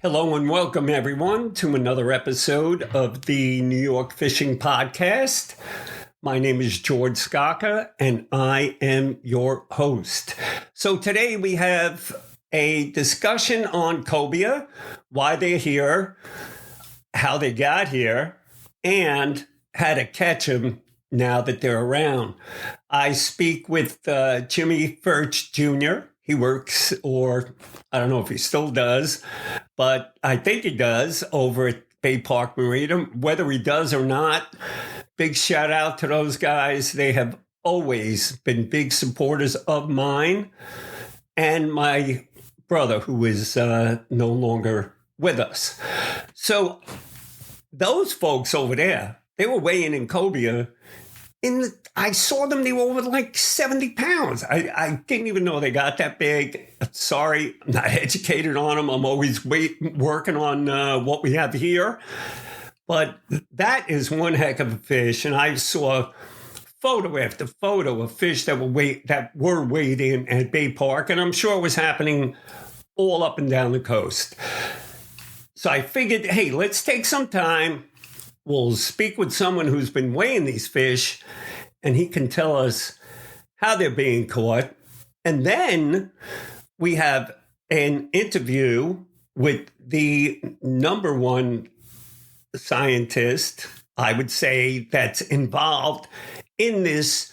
Hello and welcome, everyone, to another episode of the New York Fishing Podcast. My name is George Skaka, and I am your host. So today we have a discussion on cobia, why they're here, how they got here, and how to catch them now that they're around. I speak with Jimmy Furch Jr. He works, or I don't know if he still does, but I think he does over at Bay Park Marina. Whether he does or not, big shout out to those guys. They have always been big supporters of mine and my brother, who is no longer with us. So those folks over there, they were weighing in cobia. I saw them, they were over like 70 pounds. I didn't even know they got that big. Sorry, I'm not educated on them. I'm always working on what we have here. But that is one heck of a fish. And I saw photo after photo of fish that were weighed in at Bay Park. And I'm sure it was happening all up and down the coast. So I figured, hey, let's take some time. We'll speak with someone who's been weighing these fish, and he can tell us how they're being caught. And then we have an interview with the number one scientist, I would say, that's involved in this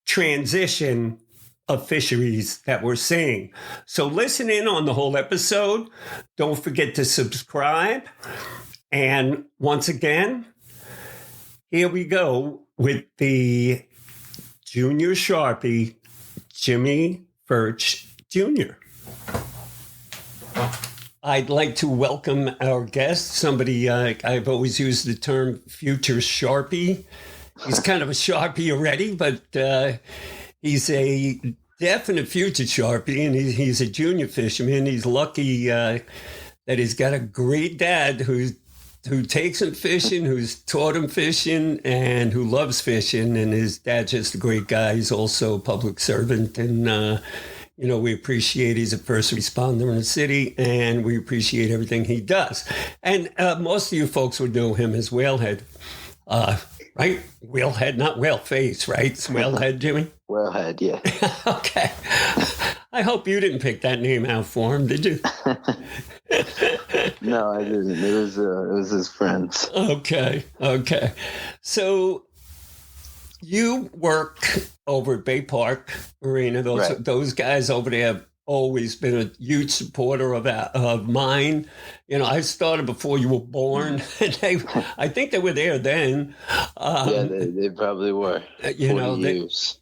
transition of fisheries that we're seeing. So listen in on the whole episode. Don't forget to subscribe. And once again, here we go with the junior Sharpie, Jimmy Furch Jr. I'd like to welcome our guest, somebody I've always used the term future Sharpie. He's kind of a Sharpie already, but he's a definite future Sharpie, and he's a junior fisherman. He's lucky that he's got a great dad who takes him fishing, who's taught him fishing, and who loves fishing. And his dad's just a great guy. He's also a public servant. And, we appreciate he's a first responder in the city, and we appreciate everything he does. And most of you folks would know him as Whalehead, right? Whalehead, not whale face, right? It's Whalehead, Jimmy? Whalehead, yeah. Okay. I hope you didn't pick that name out for him, did you? No, I didn't. It was his friends. Okay. So you work over at Bay Park Marina. Those guys over there have always been a huge supporter of mine. I started before you were born. I think they were there then. They probably were. 40 years.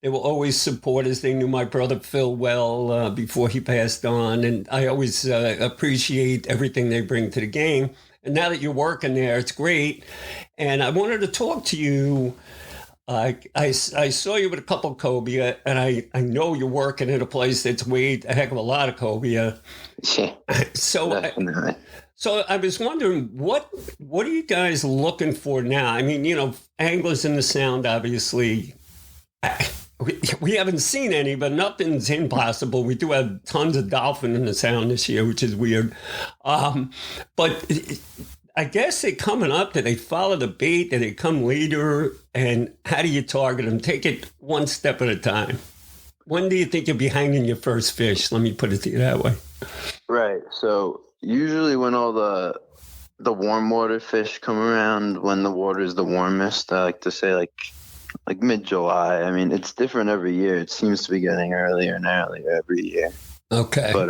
They were always supporters. They knew my brother Phil well before he passed on. And I always appreciate everything they bring to the game. And now that you're working there, it's great. And I wanted to talk to you. I saw you with a couple of cobia, and I know you're working at a place that's weighed a heck of a lot of cobia. Yeah, definitely. So I was wondering, what are you guys looking for now? I mean, anglers in the Sound, obviously, we haven't seen any, but nothing's impossible. We do have tons of dolphin in the Sound this year, which is weird. But I guess they're coming up. Do they follow the bait? Do they come later? And how do you target them? Take it one step at a time. When do you think you'll be hanging your first fish? Let me put it to you that way. Right. So usually when all the warm water fish come around, when the water is the warmest, I like to say like mid-July. I mean, it's different every year. It seems to be getting earlier and earlier every year. Okay. But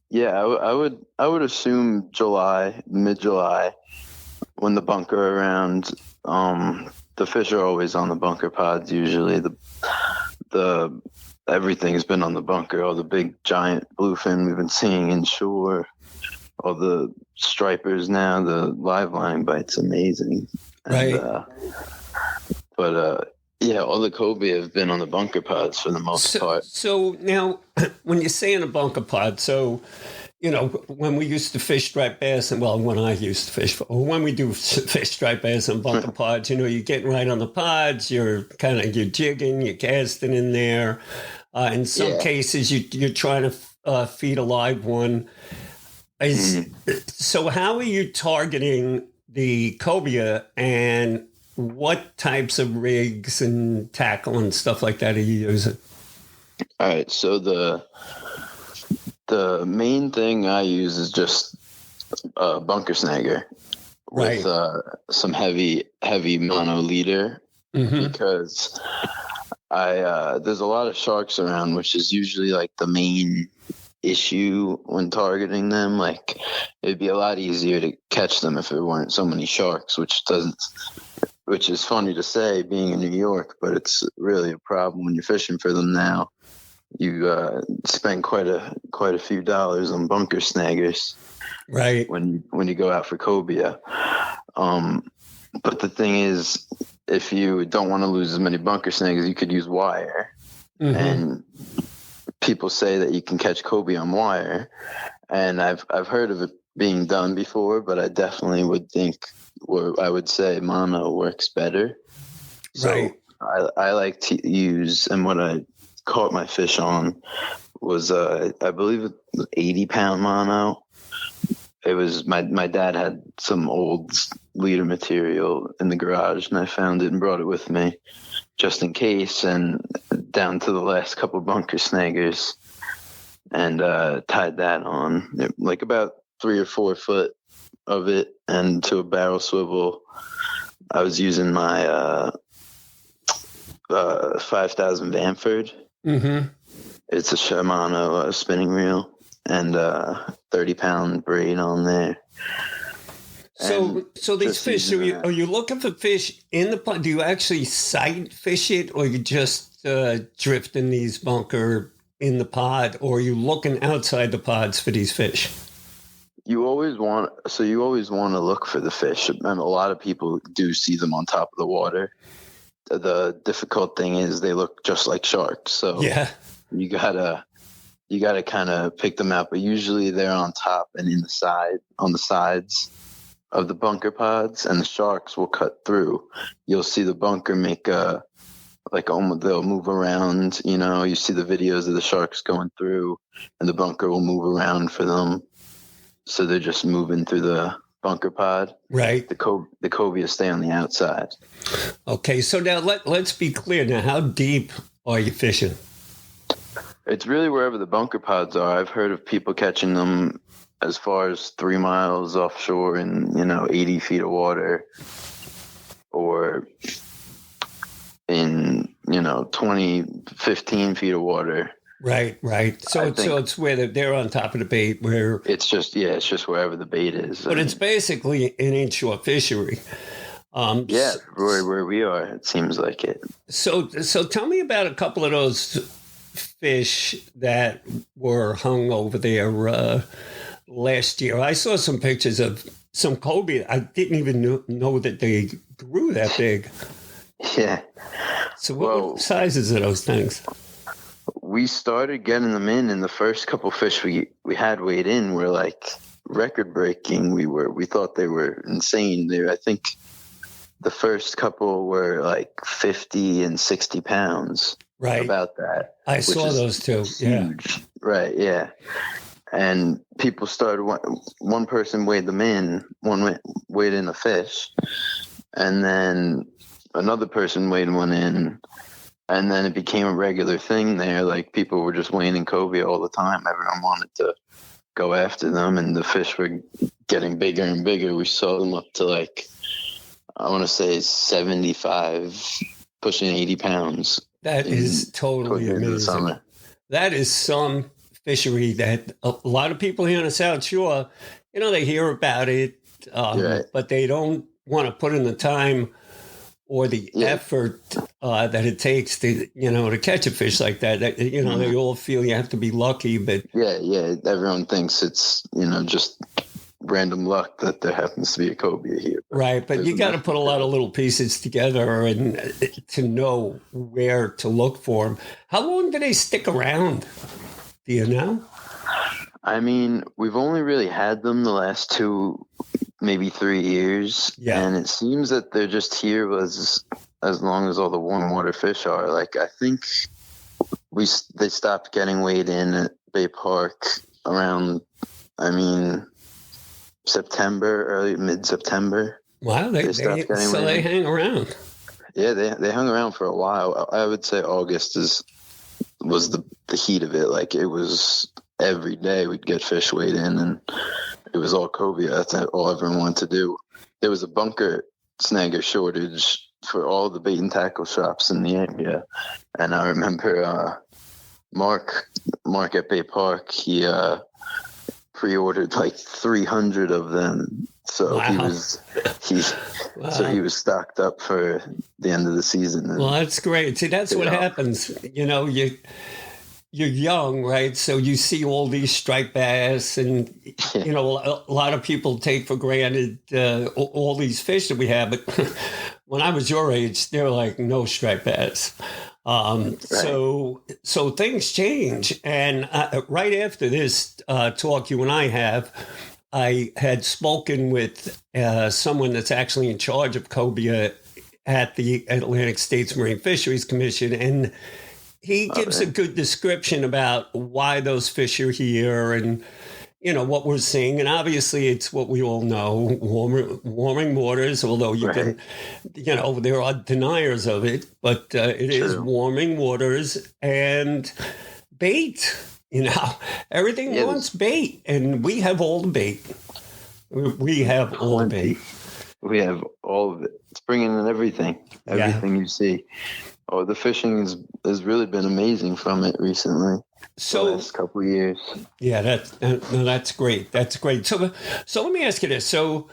yeah, I would assume July, mid-July, when the bunker around. The fish are always on the bunker pods. Usually, the everything's been on the bunker. All the big giant bluefin we've been seeing inshore. All the stripers now. The live line bite's amazing. Right. Yeah, all the cobia have been on the bunker pods for the most part. So now, when you say in a bunker pod, when we used to fish striped bass, and when I used to fish, or when we do fish striped bass on bunker pods, you're getting right on the pods, you're jigging, you're casting in there. In some cases, you're trying to feed a live one. So how are you targeting the cobia, and what types of rigs and tackle and stuff like that are you using? All right, so the main thing I use is just a bunker snagger with some heavy mono leader, because there's a lot of sharks around, which is usually like the main issue when targeting them. Like, it'd be a lot easier to catch them if there weren't so many sharks, which is funny to say being in New York, but it's really a problem when you're fishing for them now. You spend quite a few dollars on bunker snaggers, right? When you go out for cobia. But the thing is, if you don't want to lose as many bunker snaggers, you could use wire. And people say that you can catch cobia on wire, and I've heard of it being done before, but I definitely would think, or I would say, mono works better. So I like to use, and what I caught my fish on was I believe it was 80-pound mono. It was my dad had some old leader material in the garage, and I found it and brought it with me just in case, and down to the last couple bunker snaggers, and tied that on, like about 3 or 4 foot of it, and to a barrel swivel. I was using my 5000 Vanford. It's a Shimano spinning reel, and 30-pound braid on there. So these fish, are you looking for fish in the pond? Do you actually sight fish it, or you just drift in these bunker in the pod, or are you looking outside the pods for these fish? You always want to look for the fish. And a lot of people do see them on top of the water. The difficult thing is they look just like sharks. So yeah, you gotta kind of pick them out. But usually they're on top and on the sides of the bunker pods, and the sharks will cut through. You'll see the bunker make they'll move around. You see the videos of the sharks going through, and the bunker will move around for them. So they're just moving through the bunker pod. Right. The cobia stay on the outside. Okay, so now let's be clear. Now, how deep are you fishing? It's really wherever the bunker pods are. I've heard of people catching them as far as 3 miles offshore in 80 feet of water, or in 20, 15 feet of water. Right. So it's where they're on top of the bait, where it's just wherever the bait is. But it's basically an inshore fishery. Where we are, it seems like it. So tell me about a couple of those fish that were hung over there last year. I saw some pictures of some cobia. I didn't even know that they grew that big. Yeah. So what sizes are those things? We started getting them in, and the first couple fish we had weighed in were like record breaking. We thought they were insane. I think the first couple were like 50 and 60 pounds. Right. About that. I saw those too. Huge. Yeah. Right. Yeah. And people started, one person weighed them in, one weighed in a fish, and then another person weighed one in, and then it became a regular thing there. Like, people were just weighing in cobia all the time. Everyone wanted to go after them, and the fish were getting bigger and bigger. We saw them up to like, I want to say 75, pushing 80 pounds. That is totally amazing. That is some fishery that a lot of people here on the South Shore, they hear about it, but they don't want to put in the time or the effort that it takes to, to catch a fish like that. They all feel you have to be lucky, but everyone thinks it's, just random luck that there happens to be a cobia here. Right, but you got to put a lot of little pieces together and to know where to look for them. How long do they stick around? Do you know? I mean, we've only really had them the last 2, maybe 3 years. Yeah. And it seems that they're just here as long as all the warm water fish are. Like, I think they stopped getting weighed in Bay Park around, September, mid-September. Wow, They stopped getting waiting. they hang around. Yeah, they hung around for a while. I would say August was the heat of it. Like, it was every day we'd get fish weighed in, and it was all cobia. That's all everyone wanted to do. There was a bunker snagger shortage for all the bait and tackle shops in the area, and I remember Mark at Bay Park, he pre-ordered like 300 of them, so wow. he was stocked up for the end of the season. Well, that's great. See, that's what happens. You're young, right? So you see all these striped bass, and a lot of people take for granted all these fish that we have. But when I was your age, they were like no striped bass. Right. So things change. And right after this talk you and I had spoken with someone that's actually in charge of cobia at the Atlantic States Marine Fisheries Commission, and he gives a good description about why those fish are here and, what we're seeing. And obviously it's what we all know, warming waters, although you can, there are deniers of it, but it True. is warming waters and bait. Everything wants bait, and we have all the bait. We have all the bait. We have all of it. It's bringing in everything you see. Oh, the fishing has really been amazing from it recently. So, the last couple of years. Yeah, that's great. That's great. So let me ask you this. So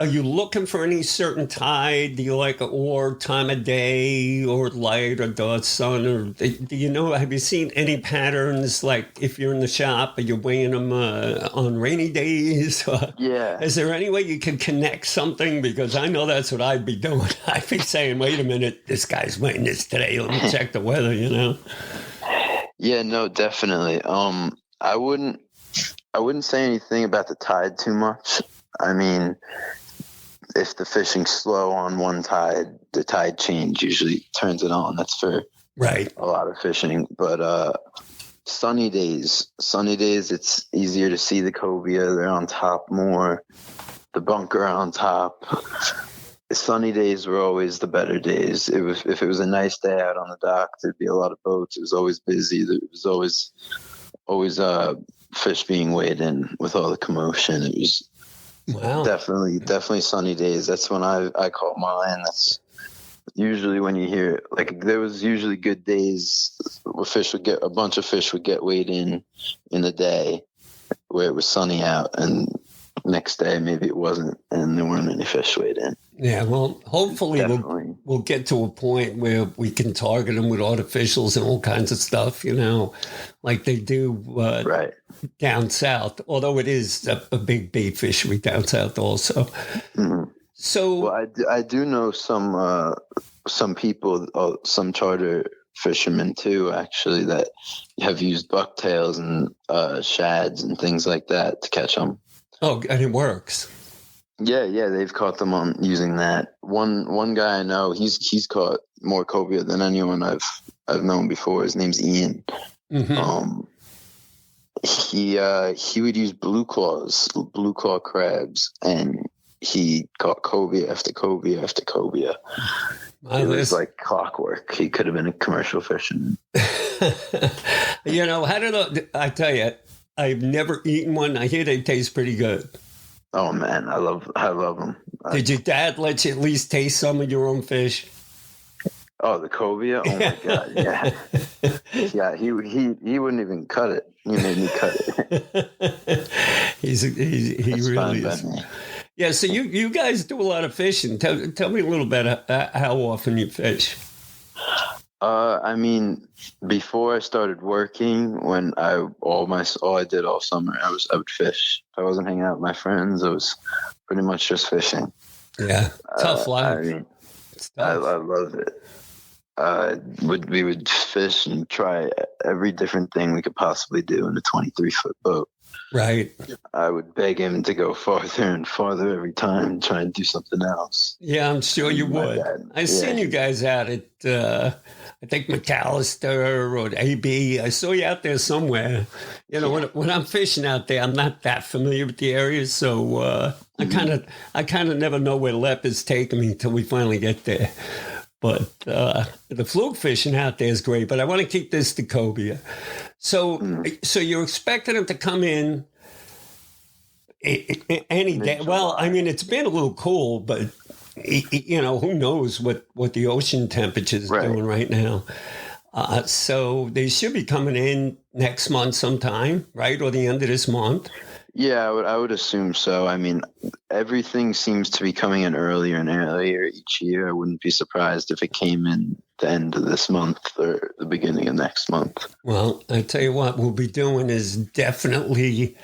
are you looking for any certain tide? Do you like or time of day or light or dark sun? Or do you know, have you seen any patterns? Like if you're in the shop, are you weighing them on rainy days? Yeah. Is there any way you can connect something? Because I know that's what I'd be doing. I'd be saying, wait a minute, this guy's weighing this today. Let me check the weather, Yeah, no, definitely. I wouldn't say anything about the tide too much. I mean, if the fishing's slow on one tide, the tide change usually turns it on. That's for a lot of fishing. But sunny days, it's easier to see the cobia. They're on top more. The bunker on top. Sunny days were always the better days. If it was a nice day out on the dock, there'd be a lot of boats. It was always busy. There was always fish being weighed in with all the commotion. It was definitely sunny days. That's when I caught mine. That's usually when you hear, like, there was usually good days where a bunch of fish would get weighed in the day where it was sunny out, and next day maybe it wasn't, and there weren't any fish weighed in. Yeah, well, hopefully we'll get to a point where we can target them with artificials and all kinds of stuff, like they do down south, although it is a big bait fishery down south also. Mm-hmm. So, well, I do know some people, some charter fishermen too, actually, that have used bucktails and shads and things like that to catch them. Oh, and it works. Yeah, they've caught them on using that. One guy I know, he's caught more cobia than anyone I've known before. His name's Ian. Mm-hmm. He would use blue claw crabs, and he caught cobia after cobia after cobia. It was like clockwork. He could have been a commercial fisherman. I tell you, I've never eaten one. I hear they taste pretty good. Oh man, I love them. Did your dad let you at least taste some of your own fish? Oh, the cobia! Oh my god, yeah, yeah. He wouldn't even cut it. He made me cut it. he really is. Yeah. So you guys do a lot of fishing. Tell me a little bit how often you fish. I mean, before I started working, when all I did all summer, I would fish. If I wasn't hanging out with my friends, I was pretty much just fishing. Yeah, tough life. I mean, I love it. We would fish and try every different thing we could possibly do in a 23-foot boat. Right. I would beg him to go farther and farther every time, try and do something else. Yeah, I'm sure you would. I've seen you guys out at, I think McAllister or AB. I saw you out there somewhere. You know, when I'm fishing out there, I'm not that familiar with the area, so I kind of never know where Lep is taking me until we finally get there. But the fluke fishing out there is great. But I want to keep this to Cobia. So you're expecting them to come in any day? Well, I mean, it's been a little cool, but you know, who knows what the ocean temperature is doing right now. So they should be coming in next month sometime, right? Or the end of this month. Yeah, I would assume so. I mean, everything seems to be coming in earlier and earlier each year. I wouldn't be surprised if it came in the end of this month or the beginning of next month. Well, I tell you what, we'll be doing is definitely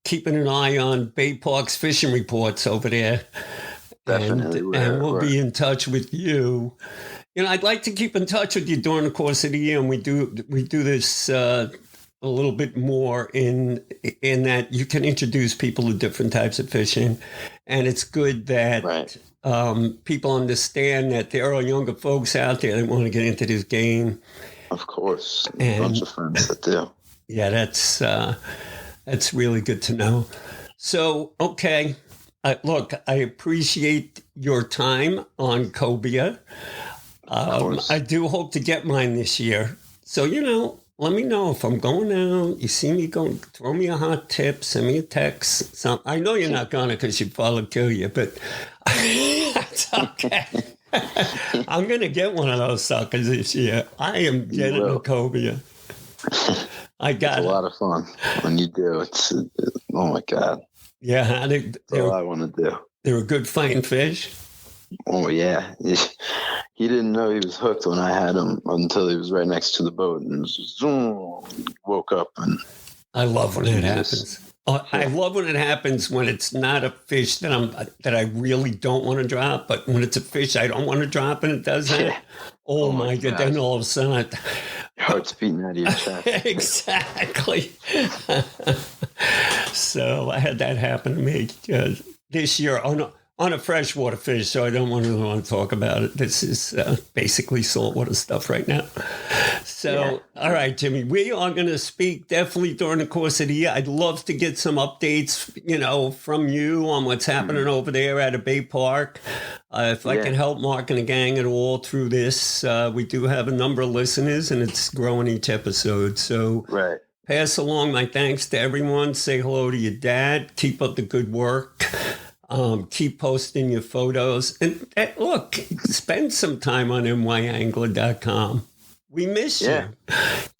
keeping an eye on Bay Park's fishing reports over there. Definitely. And we'll be in touch with you. You know, I'd like to keep in touch with you during the course of the year, and we do this a little bit more in that you can introduce people to different types of fishing, and it's good that people understand that there are younger folks out there that want to get into this game. Of course, a bunch of friends that do. Yeah, that's really good to know. So, okay. Look, I appreciate your time on Cobia. I do hope to get mine this year. So, you know, let me know if I'm going out. You see me going, throw me a hot tip, send me a text. I know you're not going to because your father will kill you, but that's okay. I'm going to get one of those suckers this year. I am getting a Cobia. It's a lot of fun when you do. Oh my God. Yeah, that's all I want to do. They're a good fighting fish. Oh yeah, he didn't know he was hooked when I had him until he was right next to the boat and zoom, woke up. And I love when it happens. I love when it happens when it's not a fish that I really don't want to drop, but when it's a fish I don't want to drop and it does that. Oh my God! Then all of a sudden, your heart's beating out of your chest. Exactly. So I had that happen to me this year on a freshwater fish, so I don't want to talk about it. This is basically saltwater stuff right now. So, All right, Jimmy, we are going to speak definitely during the course of the year. I'd love to get some updates, you know, from you on what's happening over there at a Bay Park. If I can help Mark and the gang at all through this, we do have a number of listeners, and it's growing each episode. So pass along my thanks to everyone. Say hello to your dad. Keep up the good work. Keep posting your photos. And look, spend some time on nyangler.com. We miss you.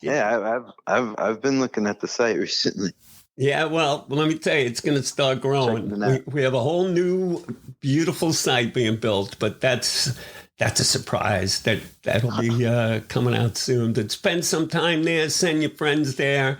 Yeah, I've been looking at the site recently. Yeah, well, let me tell you, it's going to start growing. We have a whole new, beautiful site being built, but that's a surprise. That'll be coming out soon. But spend some time there. Send your friends there.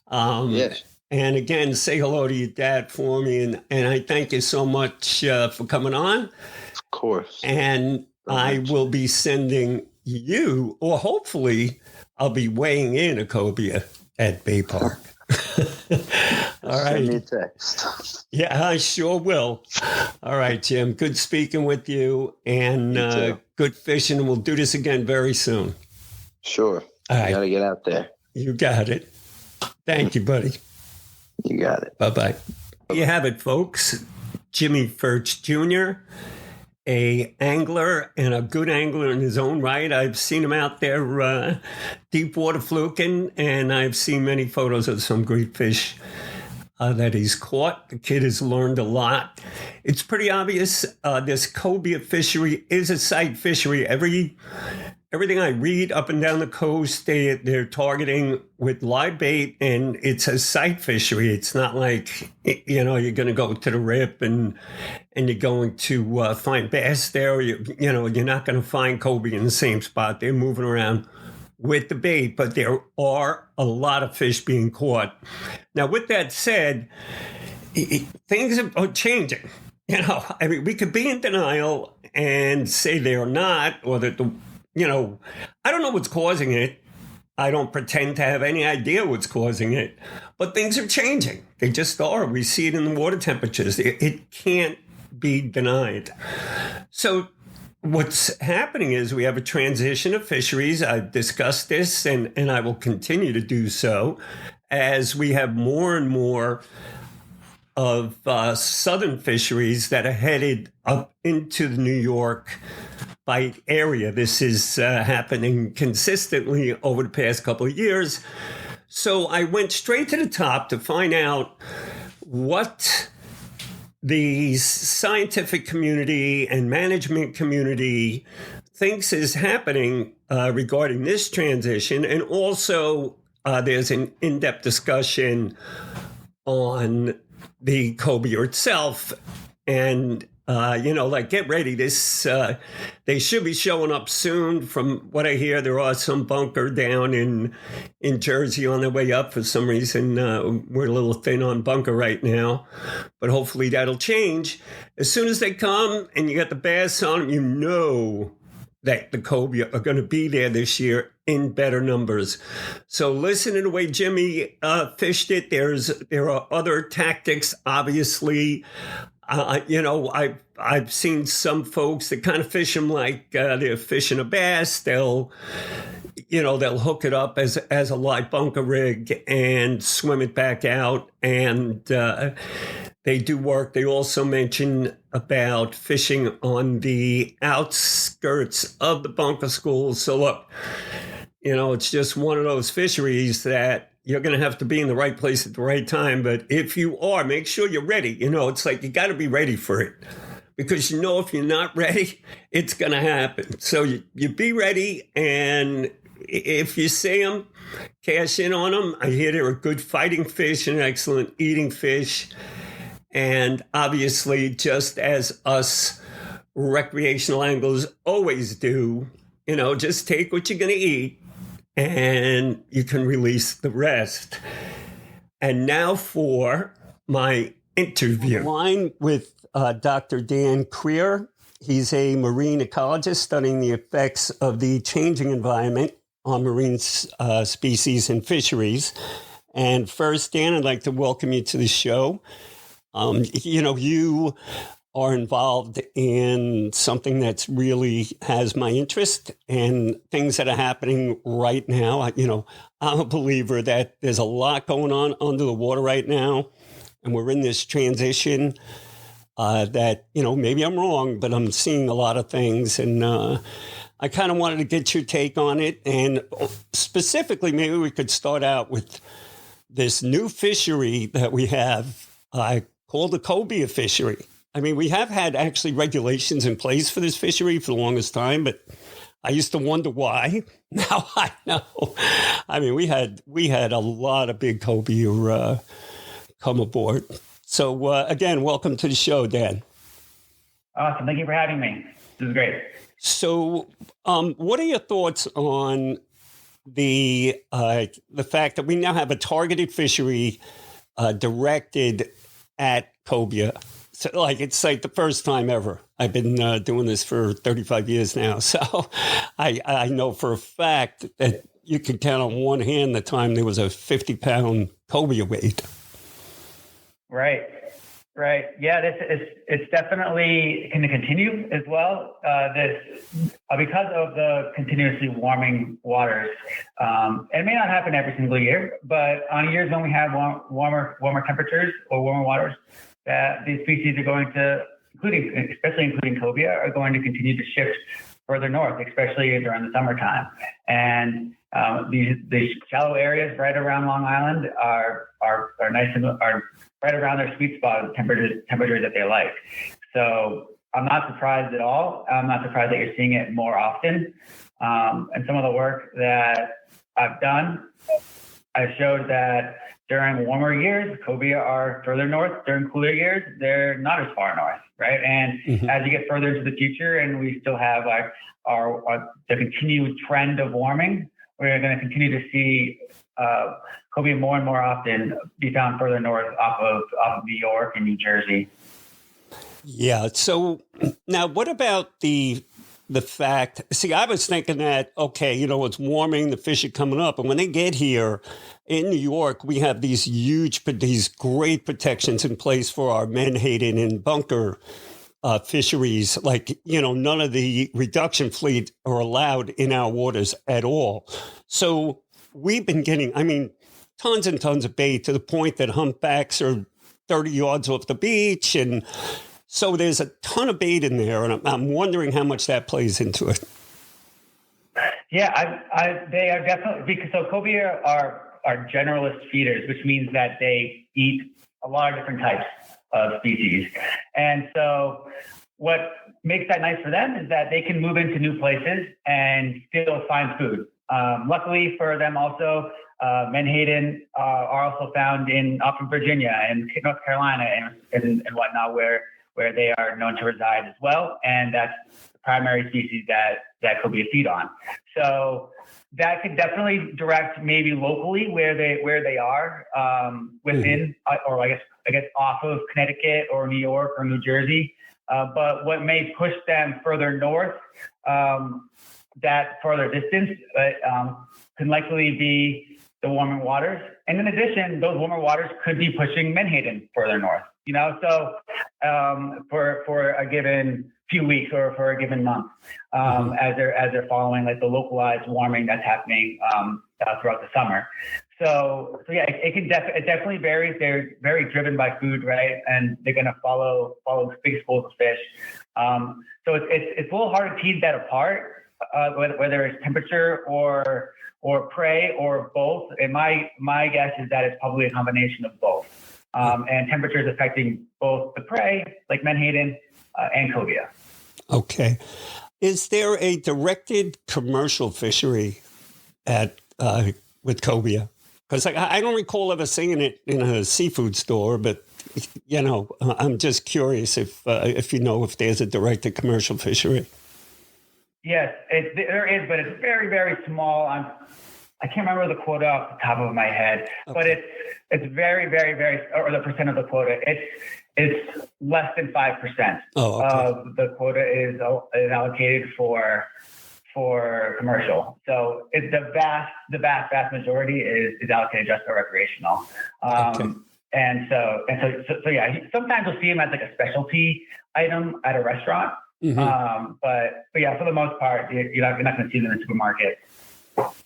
And again, say hello to your dad for me. And I thank you so much for coming on. Of course. And I will be sending you, or hopefully I'll be weighing in a cobia at Bay Park. All right. Send me a text. Yeah, I sure will. All right, Jim. Good speaking with you, and good fishing. And we'll do this again very soon. Sure. All right. You got to get out there. You got it. Thank you, buddy. You got it. Bye-bye. There you have it, folks. Jimmy Furch Jr., a angler and a good angler in his own right. I've seen him out there deep water fluking, and I've seen many photos of some great fish that he's caught. The kid has learned a lot. It's pretty obvious this cobia fishery is a sight fishery. Everything I read up and down the coast, they're targeting with live bait, and it's a sight fishery. It's not like, you know, you're going to go to the rip and you're going to find bass there. Or you're not going to find cobia in the same spot. They're moving around with the bait, but there are a lot of fish being caught. Now, with that said, things are changing. You know, I mean, we could be in denial and say they're not, or that I don't know what's causing it. I don't pretend to have any idea what's causing it, but things are changing. They just are. We see it in the water temperatures. It can't be denied. So what's happening is we have a transition of fisheries. I've discussed this and I will continue to do so as we have more and more of southern fisheries that are headed up into the New York Bight area. This is happening consistently over the past couple of years. So I went straight to the top to find out what the scientific community and management community thinks is happening regarding this transition. And also there's an in-depth discussion on the Cobia itself. And, get ready. They should be showing up soon. From what I hear, there are some bunker down in Jersey on their way up. For some reason, we're a little thin on bunker right now, but hopefully that'll change. As soon as they come and you got the bass on them, you know that the Cobia are going to be there this year in better numbers. So listen to the way Jimmy fished it. There are other tactics, obviously. I've seen some folks that kind of fish them like they're fishing a bass. They'll hook it up as a live bunker rig and swim it back out. And they do work. They also mention about fishing on the outskirts of the bunker schools. So look, it's just one of those fisheries that you're going to have to be in the right place at the right time. But if you are, make sure you're ready. It's like you got to be ready for it. Because if you're not ready, it's going to happen. So you be ready. And if you see them, cash in on them. I hear they're a good fighting fish and excellent eating fish. And obviously, just as us recreational anglers always do, just take what you're going to eat and you can release the rest. And now for my interview. Line with Dr. Dan Creer. He's a marine ecologist studying the effects of the changing environment on marine species and fisheries. And first, Dan, I'd like to welcome you to the show. You are involved in something that's really has my interest and things that are happening right now. I'm a believer that there's a lot going on under the water right now, and we're in this transition that, maybe I'm wrong, but I'm seeing a lot of things. And I kind of wanted to get your take on it. And specifically, maybe we could start out with this new fishery that we have called the Cobia fishery. I mean, we have had actually regulations in place for this fishery for the longest time, but I used to wonder why. Now I know. I mean, we had a lot of big Cobia come aboard. So again, welcome to the show, Dan. Awesome. Thank you for having me. This is great. So what are your thoughts on the fact that we now have a targeted fishery directed at Cobia? So, it's like the first time ever. I've been doing this for 35 years now. So I know for a fact that you can count on one hand the time there was a 50-pound Cobia weight. Right. Yeah, it's definitely going to continue as well. Because of the continuously warming waters. It may not happen every single year, but on years when we have warmer temperatures or warmer waters, that these species are going to, especially including Cobia, are going to continue to shift further north, especially during the summertime. And these shallow areas right around Long Island are nice and are right around their sweet spot of temperatures that they like. So I'm not surprised at all. I'm not surprised that you're seeing it more often. And some of the work that I've done, I showed that during warmer years, Cobia are further north. During cooler years, they're not as far north, right? And as you get further into the future, and we still have the continued trend of warming, we're going to continue to see Cobia more and more often be found further north off of New York and New Jersey. Yeah. So now, what about the fact? See, I was thinking that it's warming, the fish are coming up, and when they get here in New York, we have these great protections in place for our menhaden and bunker fisheries, like, none of the reduction fleet are allowed in our waters at all. So we've been getting, tons and tons of bait to the point that humpbacks are 30 yards off the beach. And so there's a ton of bait in there. And I'm wondering how much that plays into it. Yeah, they are definitely, because so cobia are generalist feeders, which means that they eat a lot of different types of species. And so what makes that nice for them is that they can move into new places and still find food. Luckily for them also, menhaden are also found up in Virginia and North Carolina and whatnot, where they are known to reside as well. And that's the primary species that cobia feed on. So that could definitely direct maybe locally where they are within, or I guess off of Connecticut or New York or New Jersey. But what may push them further north, that further distance, can likely be the warmer waters. And in addition, those warmer waters could be pushing menhaden further north. So for a given few weeks or for a given month, as they're following like the localized warming that's happening throughout the summer. So yeah, it definitely varies. They're very driven by food, right? And they're going to follow big schools of fish. So it's a little hard to tease that apart, whether it's temperature or prey or both. And my guess is that it's probably a combination of both. And temperature is affecting both the prey, like menhaden, and cobia. Okay. Is there a directed commercial fishery with cobia? Because I don't recall ever seeing it in a seafood store, but I'm just curious if there's a directed commercial fishery. Yes, there is, but it's very, very small. I can't remember the quota off the top of my head, okay. But it's very, very, very, or the percent of the quota. It's less than 5% of the quota is allocated for commercial. So it's the vast majority is allocated just for recreational. And so yeah, sometimes you'll see them as like a specialty item at a restaurant. Mm-hmm. But yeah, for the most part, you're not going to see them in the supermarket.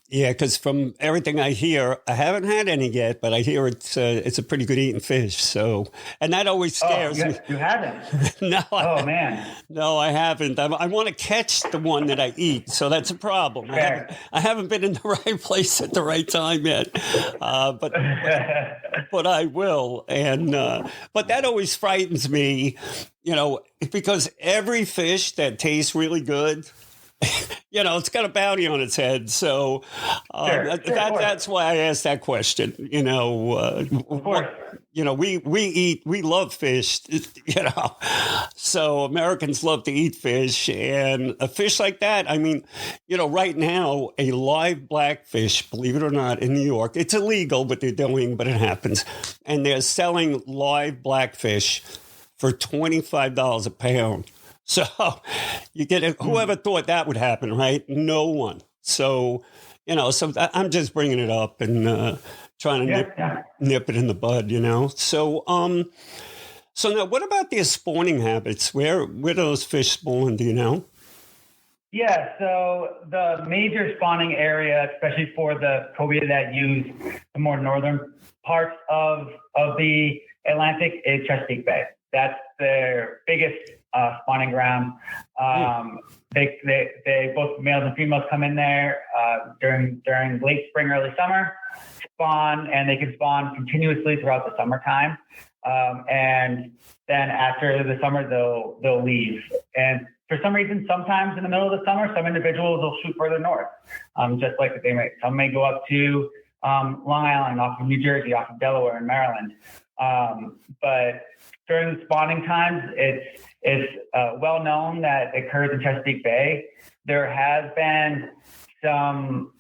Yeah, because from everything I hear, I haven't had any yet, but I hear it's a pretty good eating fish. So, and that always scares me. You haven't? No. Man. No, I haven't. I want to catch the one that I eat, so that's a problem. I haven't been in the right place at the right time yet, but I will. And but that always frightens me, because every fish that tastes really good, it's got a bounty on its head. So that's why I asked that question. We love fish, so Americans love to eat fish, and a fish like that. Right now, a live blackfish, believe it or not, in New York, it's illegal, but it happens. And they're selling live blackfish for $25 a pound. So you get it. Whoever thought that would happen, right? No one. So, so I'm just bringing it up and trying to nip it in the bud, So, so now what about their spawning habits? Where do those fish spawn? Do you know? Yeah. So the major spawning area, especially for the cobia that use the more northern parts of the Atlantic, is Chesapeake Bay. That's their biggest spawning ground. They both males and females come in there during late spring, early summer, spawn, and they can spawn continuously throughout the summertime. And then after the summer, they'll leave. And for some reason, sometimes in the middle of the summer, some individuals will shoot further north. Just like some may go up to Long Island, off of New Jersey, off of Delaware and Maryland. But during the spawning times, it's well known that it occurs in Chesapeake Bay. There has been some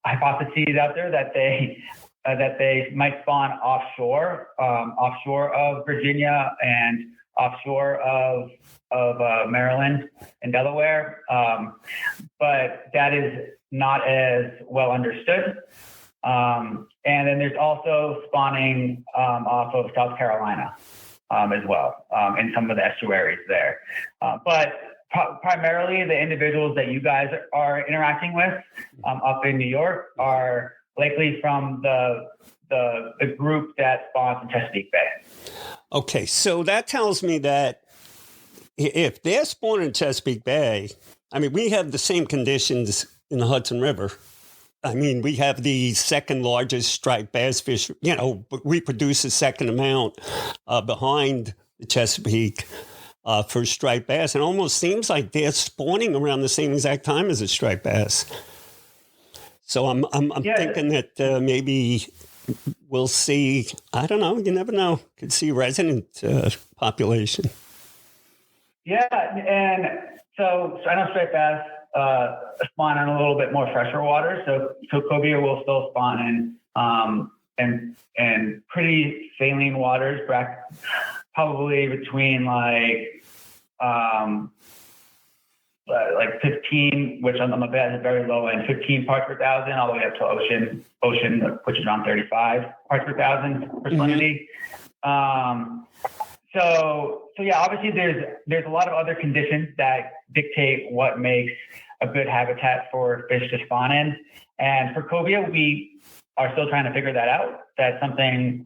hypotheses out there that they might spawn offshore of Virginia and offshore of Maryland and Delaware, but that is not as well understood. And then there's also spawning off of South Carolina. as well in some of the estuaries there. But primarily the individuals that you guys are interacting with up in New York are likely from the group that spawns in Chesapeake Bay. Okay, so that tells me that if they're spawning in Chesapeake Bay, I mean, we have the same conditions in the Hudson River. I mean, we have the second largest striped bass fish, we produce the second amount behind the Chesapeake for striped bass. It almost seems like they're spawning around the same exact time as the striped bass. So I'm thinking that maybe we'll see, I don't know, you never know, could see resident population. Yeah, and so I know striped bass spawn in a little bit more fresher water. So Cobia will still spawn in pretty saline waters, probably between like 15, which on the bed is very low end, 15 parts per thousand, all the way up to ocean, which is around 35 parts per thousand for salinity. So yeah, obviously there's a lot of other conditions that dictate what makes a good habitat for fish to spawn in. And for Cobia, we are still trying to figure that out. That's something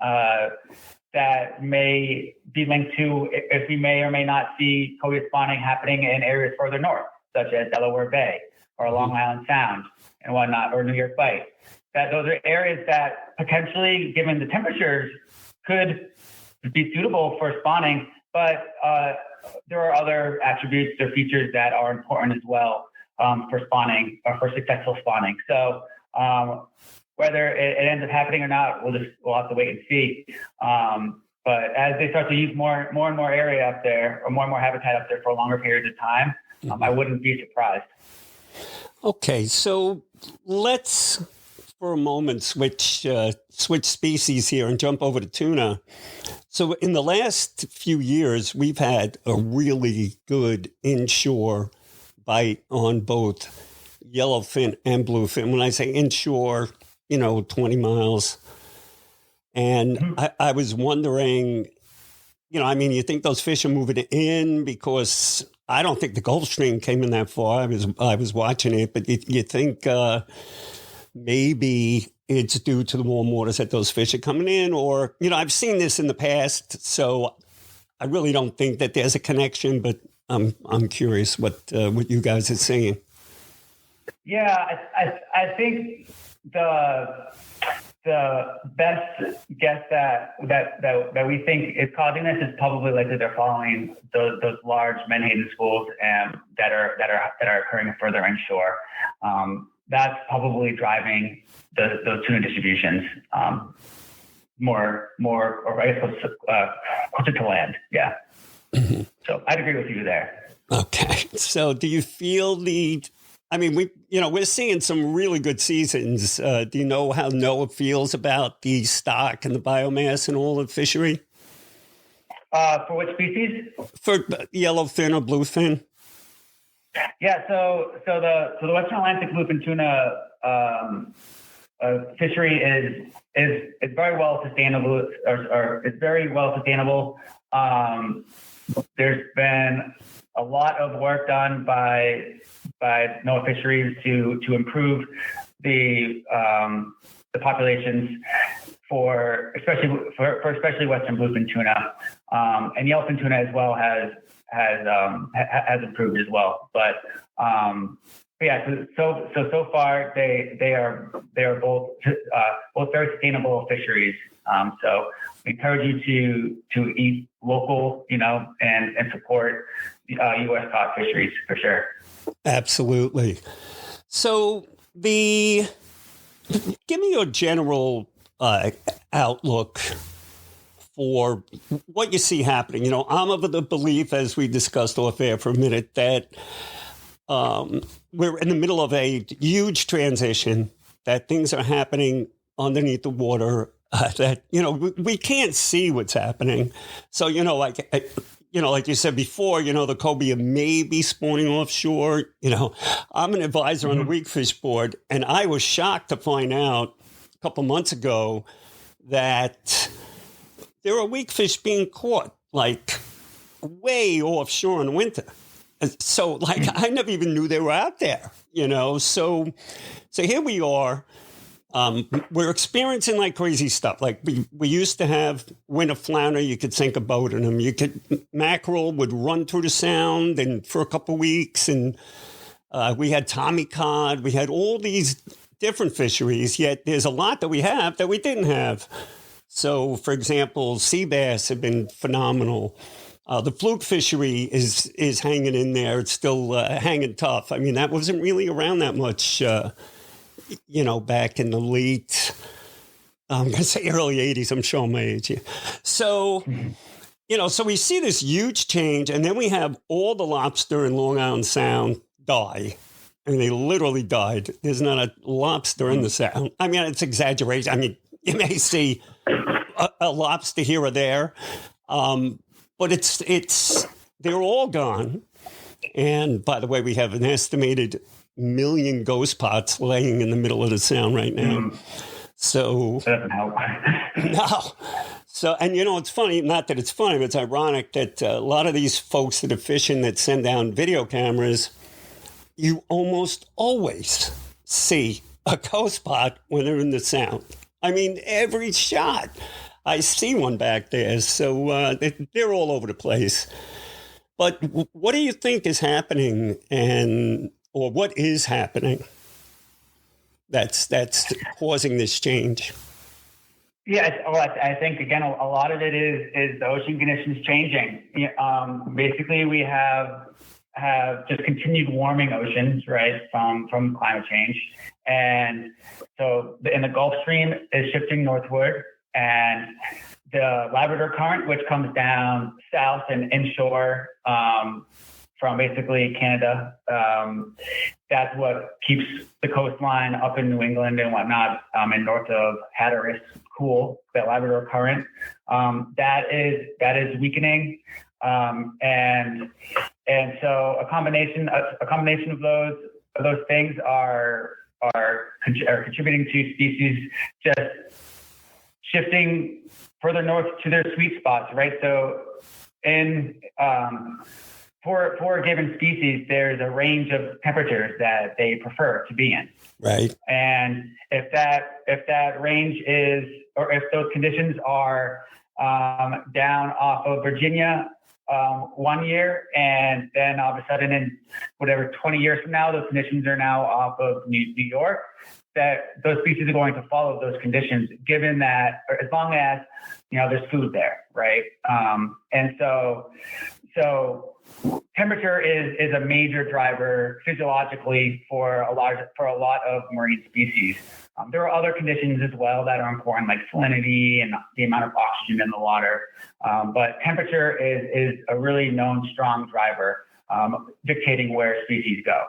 that may be linked to if we may or may not see Cobia spawning happening in areas further north, such as Delaware Bay or Long Island Sound and whatnot, or New York Bight. That those are areas that potentially, given the temperatures, could be suitable for spawning, but there are other attributes or features that are important as well for spawning or for successful spawning. So whether it ends up happening or not, we'll have to wait and see. But as they start to use more and more area up there, or more and more habitat up there for longer periods of time, I wouldn't be surprised. Okay, so let's for a moment switch species here and jump over to tuna. So in the last few years, we've had a really good inshore bite on both yellowfin and bluefin. When I say inshore, 20 miles. And I was wondering, you think those fish are moving in because I don't think the Gulf Stream came in that far. I was watching it, but you think maybe it's due to the warm waters that those fish are coming in, or I've seen this in the past, so I really don't think that there's a connection. But I'm curious what you guys are seeing. Yeah, I think the best guess that we think is causing this is probably likely they're following those large menhaden schools that are occurring further inshore. That's probably driving those tuna distributions more, or I guess closer to land. Yeah. Mm-hmm. So I'd agree with you there. Okay. So do you feel we're seeing some really good seasons. Do you know how NOAA feels about the stock and the biomass and all of fishery? For which species? For yellowfin or bluefin. Yeah, so the Western Atlantic bluefin tuna fishery is very well sustainable, or is very well sustainable. There's been a lot of work done by NOAA Fisheries to improve the populations for especially Western bluefin tuna, and yellowfin tuna as well has improved as well. But yeah, so far they are both very sustainable fisheries. So we encourage you to eat local, and support U.S. caught fisheries for sure. Absolutely. So give me your general outlook for what you see happening. I'm of the belief, as we discussed off air for a minute, that we're in the middle of a huge transition, that things are happening underneath the water, that, we can't see what's happening. So, like you said before, the cobia may be spawning offshore. I'm an advisor on the Weak Fish Board, and I was shocked to find out a couple months ago that there are weak fish being caught like way offshore in the winter. So like I never even knew they were out there, you know. So here we are. We're experiencing like crazy stuff. Like we used to have winter flounder. You could sink a boat in them. Mackerel would run through the sound and for a couple of weeks. And we had Tommy cod. We had all these different fisheries, yet there's a lot that we have that we didn't have. So, for example, sea bass have been phenomenal. The fluke fishery is hanging in there. It's still hanging tough. I mean, that wasn't really around that much, back in the late, I'm going to say early 80s. I'm showing my age here. So, so we see this huge change, and then we have all the lobster in Long Island Sound die. I mean, they literally died. There's not a lobster in the Sound. I mean, it's exaggeration. I mean, you may see a lobster here or there, but they're all gone. And by the way, we have an estimated 1 million ghost pots laying in the middle of the Sound right now. So that doesn't help. No. So, and it's funny, not that it's funny, but it's ironic that a lot of these folks that are fishing that send down video cameras, you almost always see a ghost pot when they're in the Sound. I mean, every shot, I see one back there. So they're all over the place. But what do you think is happening, or what is happening that's causing this change? Yeah, well, I think, again, a lot of it is the ocean conditions changing. Basically, we have just continued warming oceans, right, from climate change. And so in the Gulf Stream is shifting northward, and the Labrador Current, which comes down south and inshore from basically Canada, that's what keeps the coastline up in New England and whatnot, and north of Hatteras cool, that Labrador Current. That is weakening. And so a combination of those things are contributing to species just shifting further north to their sweet spots, right? So for a given species, there's a range of temperatures that they prefer to be in. Right. And if that range is, or if those conditions are down off of Virginia 1 year, and then all of a sudden in 20 years from now, those conditions are now off of New York, that those species are going to follow those conditions, given that, or as long as, there's food there, right? And so temperature is a major driver physiologically for a lot of marine species. There are other conditions as well that are important, like salinity and the amount of oxygen in the water. But temperature is a really known strong driver dictating where species go.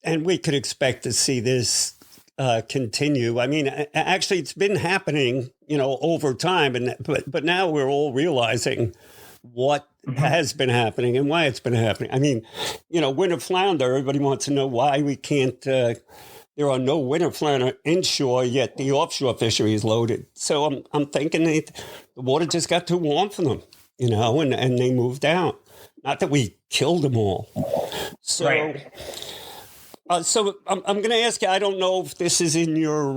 And we could expect to see this continue. I mean, actually, it's been happening, over time, but now we're all realizing what has been happening and why it's been happening. I mean, winter flounder, everybody wants to know why we can't, there are no winter flounder inshore, yet the offshore fishery is loaded. So I'm thinking the water just got too warm for them, and they moved out. Not that we killed them all. So, right. So I'm going to ask you, I don't know if this is in your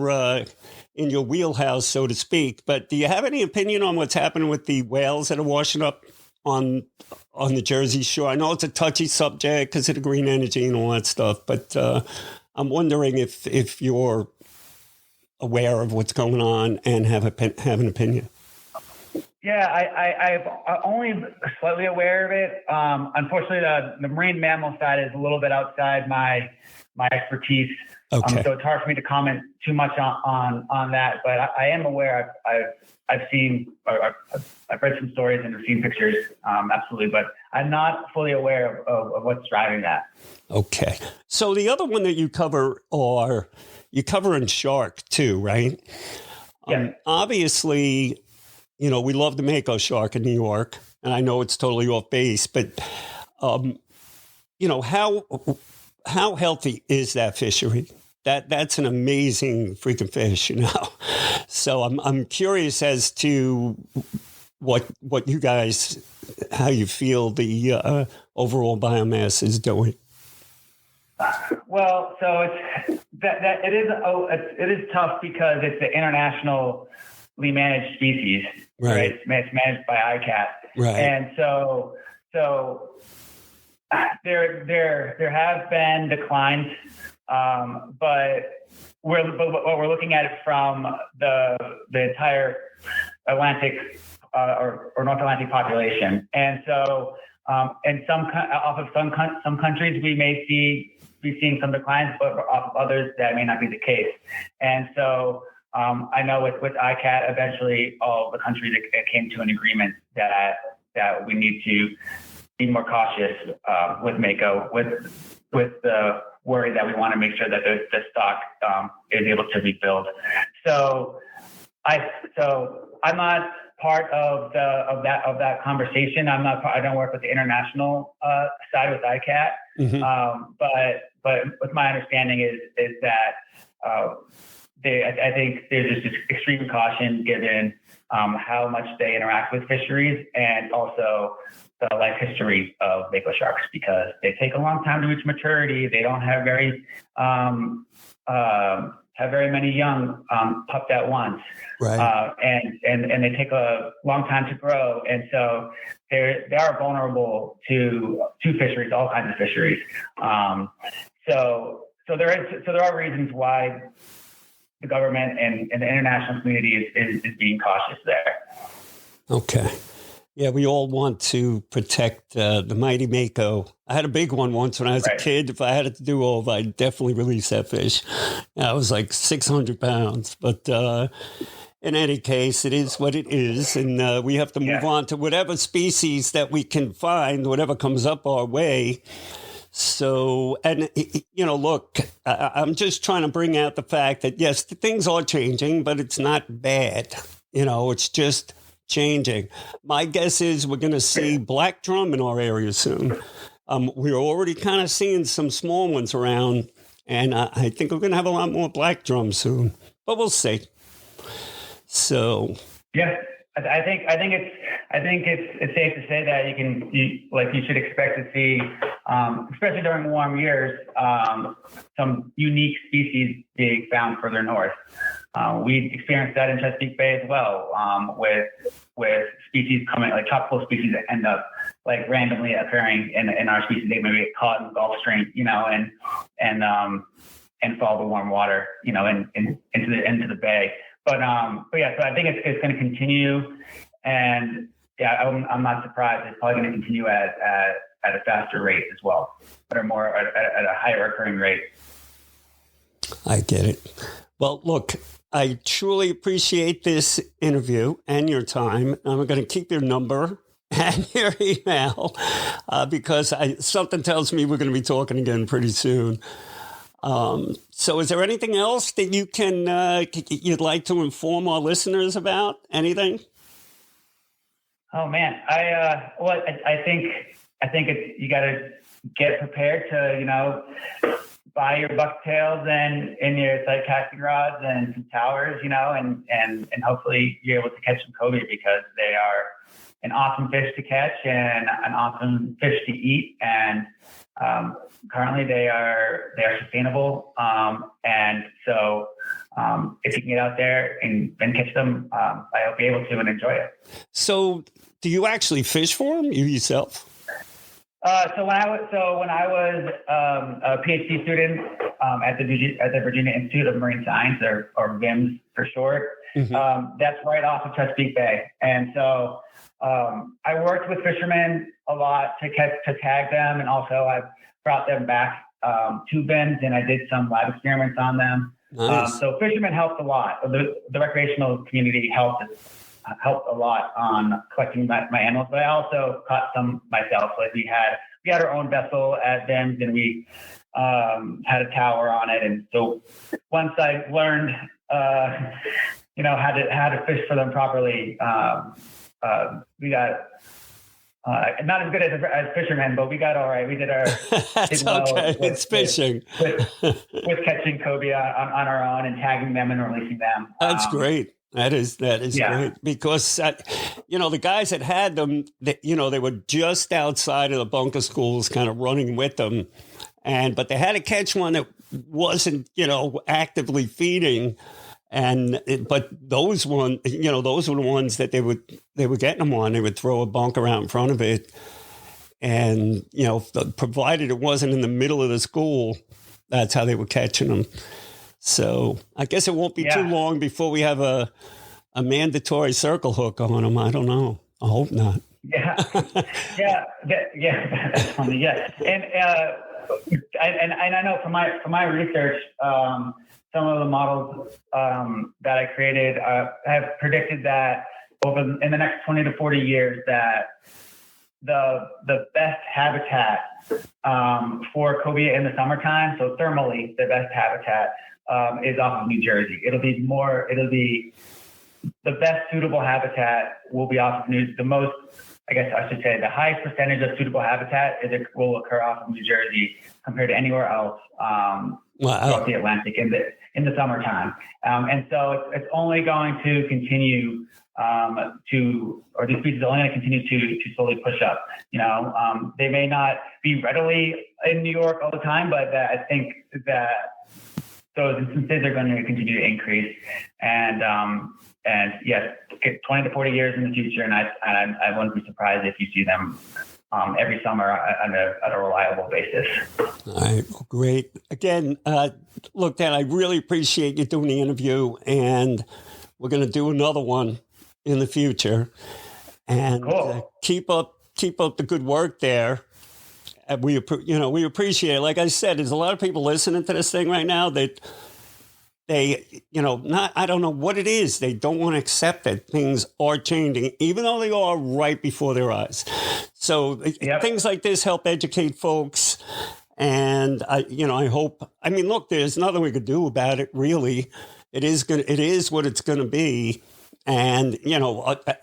wheelhouse, so to speak, but do you have any opinion on what's happening with the whales that are washing up on the Jersey Shore? I know it's a touchy subject because of the green energy and all that stuff, but I'm wondering if you're aware of what's going on and have an opinion. Yeah, I'm only slightly aware of it. Unfortunately, the marine mammal side is a little bit outside my expertise. Okay. So it's hard for me to comment too much on that, but I am aware. I've seen, or I've read some stories and I've seen pictures, absolutely, but I'm not fully aware of what's driving that. Okay. So the other one that you cover in shark too, right? Yeah. Obviously, we love the mako shark in New York, and I know it's totally off base, but how healthy is that fishery? That's an amazing freaking fish, So I'm curious as to what you guys, how you feel the overall biomass is doing. Well, so it is tough because it's an internationally managed species, right? It's managed by ICAT, right? And so there have been declines, but we're looking at it from the entire Atlantic or North Atlantic population, and so in some countries we may be seeing some declines, but off of others that may not be the case. And so I know with ICAT, eventually all the countries came to an agreement that we need to be more cautious with Mako, with the worry that we want to make sure that the stock is able to be filled. So I'm not part of that conversation. I don't work with the international side with ICAT. Mm-hmm. But with my understanding is that I think there's just extreme caution given how much they interact with fisheries and also the life history of Mako sharks, because they take a long time to reach maturity. They don't have very many young pupped at once, right? And they take a long time to grow, and so they are vulnerable to fisheries, all kinds of fisheries. So there are reasons why the government and the international community is being cautious there. Okay. Yeah, we all want to protect the mighty Mako. I had a big one once when I was a kid. If I had it to do over, I'd definitely release that fish. I was like 600 pounds. But in any case, it is what it is. And we have to move on to whatever species that we can find, whatever comes up our way. So, and, look, I'm just trying to bring out the fact that, yes, things are changing, but it's not bad. It's just changing. My guess is we're going to see black drum in our area soon. We're already kind of seeing some small ones around, and I think we're going to have a lot more black drum soon, but we'll see. So, yeah, I think it's safe to say that you should expect to see, especially during warm years, some unique species being found further north. We experienced that in Chesapeake Bay as well, with species coming, like tropical species that end up like randomly appearing in our species. They maybe get caught in the Gulf Stream, and fall to warm water, into the bay. But yeah, so I think it's going to continue, and yeah, I'm not surprised. It's probably going to continue at a faster rate as well, but at a higher occurring rate. I get it. Well, look, I truly appreciate this interview and your time. I'm going to keep your number and your email because something tells me we're going to be talking again pretty soon. So is there anything else that you'd like to inform our listeners about? Anything? Oh man, I think you got to get prepared to, buy your bucktails and your sight casting rods and some towers, and hopefully you're able to catch some cobia, because they are an awesome fish to catch and an awesome fish to eat. And currently they are sustainable. And so if you can get out there and catch them, I hope you're able to and enjoy it. So do you actually fish for them, you yourself? So when I was a PhD student at the Virginia Institute of Marine Science, or VIMS for short, mm-hmm. That's right off of Chesapeake Bay, and so I worked with fishermen a lot to tag them, and also I've brought them back to VIMS, and I did some lab experiments on them. Nice. So fishermen helped a lot. The recreational community helped a lot on collecting my animals, but I also caught some myself. Like we had our own vessel at VIMS, and we had a tower on it. And so once I learned, how to fish for them properly, we got not as good as fishermen, but we got all right. We did our that's okay. It's fishing with catching cobia on our own and tagging them and releasing them. That's great. That is great because, the guys that had them, they were just outside of the bunker schools kind of running with them. But they had to catch one that wasn't, actively feeding. But those those were the ones that they were getting them on. They would throw a bunker out in front of it. And, provided it wasn't in the middle of the school, that's how they were catching them. So I guess it won't be too long before we have a mandatory circle hook on them. I don't know. I hope not. Yeah. That's funny. Yes. And I know from my research, some of the models that I created have predicted that in the next 20 to 40 years that the best habitat for cobia in the summertime, so thermally the best habitat is off of New Jersey. It'll be the best suitable habitat will be off of the highest percentage of suitable habitat will occur off of New Jersey compared to anywhere else throughout the Atlantic in the summertime. And so it's only going to continue these species are only going to continue to slowly push up. They may not be readily in New York all the time, but I think that those instances are going to continue to increase. And yes, 20 to 40 years in the future, and I wouldn't be surprised if you see them every summer on a reliable basis. All right, well, great. Again, look, Dan, I really appreciate you doing the interview, and we're going to do another one in the future. And cool. Keep up the good work there. And we appreciate it. Like I said, there's a lot of people listening to this thing right now that they, I don't know what it is. They don't want to accept that things are changing, even though they are right before their eyes. So things like this help educate folks. And I hope, look, there's nothing we could do about it, really. It is what it's going to be. And,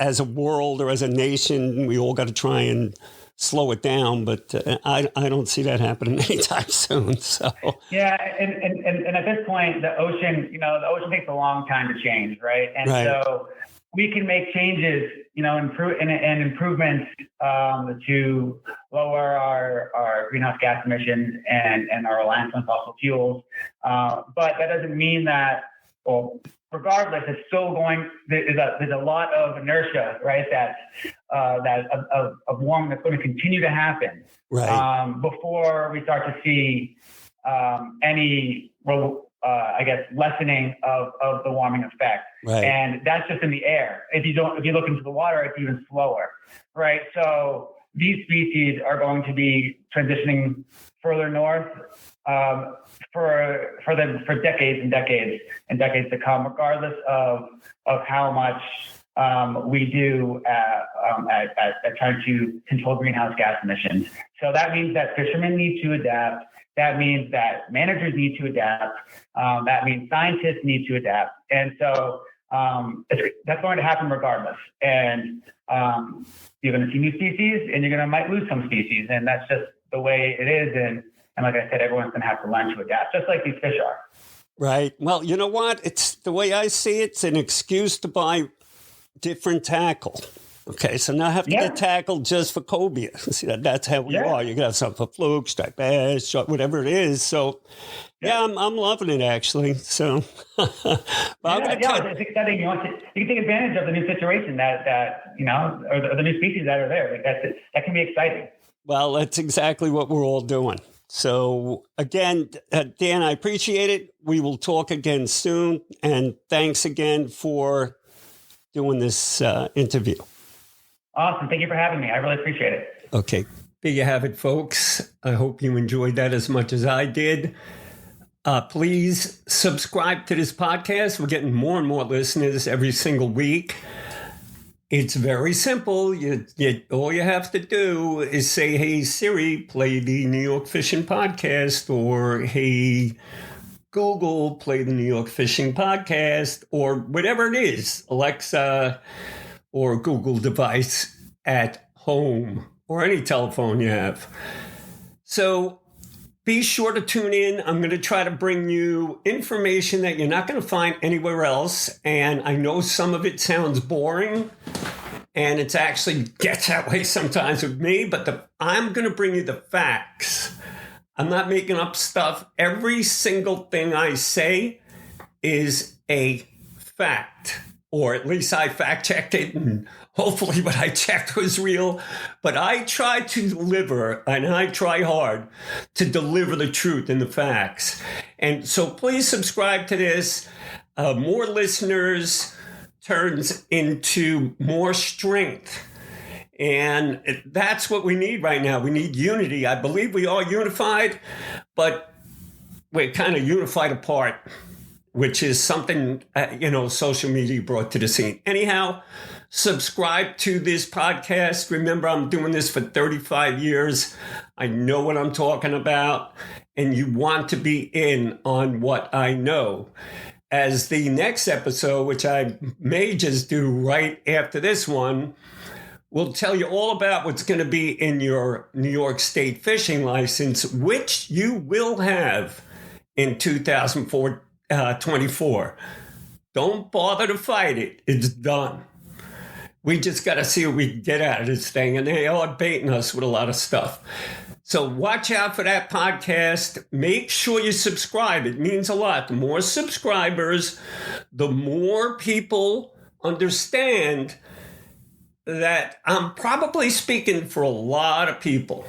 as a world or as a nation, we all got to try and slow it down, but I don't see that happening anytime soon. So yeah, and at this point, the ocean takes a long time to change, right? And so we can make changes, and improvements to lower our greenhouse gas emissions and our reliance on fossil fuels. But that doesn't mean that, regardless, it's still there's a lot of inertia, right? Of warming that's going to continue to happen before we start to see any, lessening of the warming effect. Right. And that's just in the air. If you look into the water, it's even slower, right? So these species are going to be transitioning further north for decades and decades and decades to come, regardless of how much we do at trying to control greenhouse gas emissions. So that means that fishermen need to adapt. That means that managers need to adapt. That means scientists need to adapt. And so that's going to happen regardless. And you're going to see new species, and might lose some species, and that's just the way it is. And like I said, everyone's going to have to learn to adapt, just like these fish are. Right. Well, you know what? It's the way I see it, it's an excuse to buy different tackle. Okay, so now I have to get tackle just for cobia. See, that's how we are. You got to have something for fluke, striped bass, whatever it is. So, I'm loving it, actually. So, it's exciting. You can take advantage of the new situation or the new species that are there. That can be exciting. Well, that's exactly what we're all doing. So, again, Dan, I appreciate it. We will talk again soon. And thanks again for doing this interview. Awesome. Thank you for having me. I really appreciate it. Okay. There you have it, folks. I hope you enjoyed that as much as I did. Please subscribe to this podcast. We're getting more and more listeners every single week. It's very simple. All you have to do is say, "Hey, Siri, play the New York Fishing Podcast," or "Hey, Google, play the New York Fishing Podcast," or whatever it is, Alexa or Google device at home or any telephone you have. So be sure to tune in. I'm going to try to bring you information that you're not going to find anywhere else. And I know some of it sounds boring, and it's actually gets that way sometimes with me, but I'm going to bring you the facts. I'm not making up stuff. Every single thing I say is a fact, or at least I fact checked it, and hopefully what I checked was real. But I try to deliver, and I try hard to deliver the truth and the facts. And so please subscribe to this. More listeners turns into more strength. And that's what we need right now. We need unity. I believe we are unified, but we're kind of unified apart, which is something, social media brought to the scene. Anyhow, subscribe to this podcast. Remember, I'm doing this for 35 years. I know what I'm talking about, and you want to be in on what I know. As the next episode, which I may just do right after this one, will tell you all about what's going to be in your New York State fishing license, which you will have in 2024. Don't bother to fight it. It's done. We just got to see what we can get out of this thing, and they are baiting us with a lot of stuff. So watch out for that podcast. Make sure you subscribe. It means a lot. The more subscribers, the more people understand that I'm probably speaking for a lot of people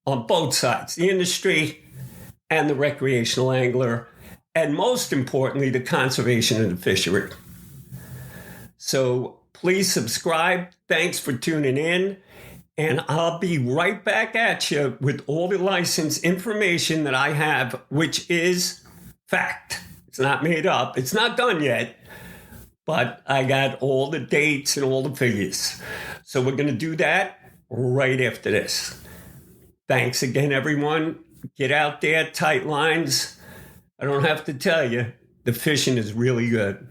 on both sides, the industry and the recreational angler, and most importantly, the conservation of the fishery. So please subscribe. Thanks for tuning in. And I'll be right back at you with all the license information that I have, which is fact. It's not made up. It's not done yet, but I got all the dates and all the figures. So we're going to do that right after this. Thanks again, everyone. Get out there, tight lines. I don't have to tell you, the fishing is really good.